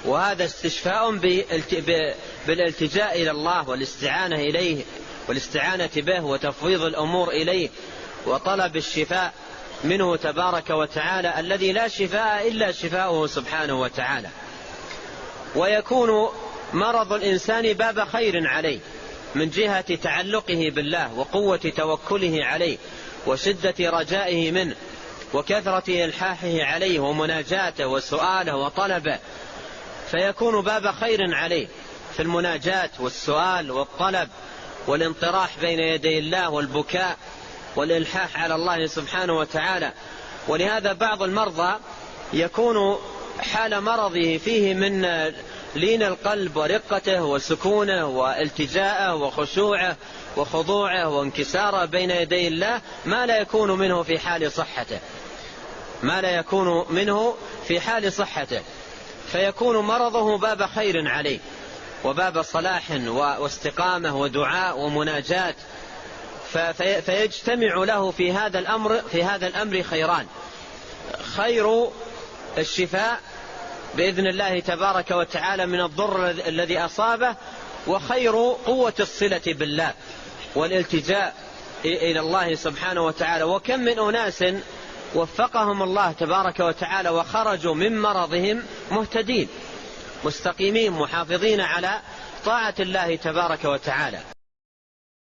وهذا استشفاء بالالتجاء إلى الله والاستعانة إليه والاستعانة به وتفويض الأمور إليه وطلب الشفاء منه تبارك وتعالى الذي لا شفاء إلا شفاؤه سبحانه وتعالى. ويكون مرض الإنسان باب خير عليه من جهة تعلقه بالله وقوة توكله عليه وشدة رجائه منه وكثرة إلحاحه عليه ومناجاته وسؤاله وطلبه، فيكون باب خير عليه في المناجاة والسؤال والطلب والانطراح بين يدي الله والبكاء والإلحاح على الله سبحانه وتعالى. ولهذا بعض المرضى يكون حال مرضه فيه من لين القلب ورقته وسكونه والتجاءه وخشوعه وخضوعه وانكساره بين يدي الله ما لا يكون منه في حال صحته، فيكون مرضه باب خير عليه وباب صلاح واستقامة ودعاء ومناجاة، فيجتمع له في هذا الأمر خيران: خير الشفاء بإذن الله تبارك وتعالى من الضر الذي أصابه، وخير قوة الصلة بالله والالتجاء إلى الله سبحانه وتعالى. وكم من أناس وفقهم الله تبارك وتعالى وخرجوا من مرضهم مهتدين مستقيمين محافظين على طاعة الله تبارك وتعالى.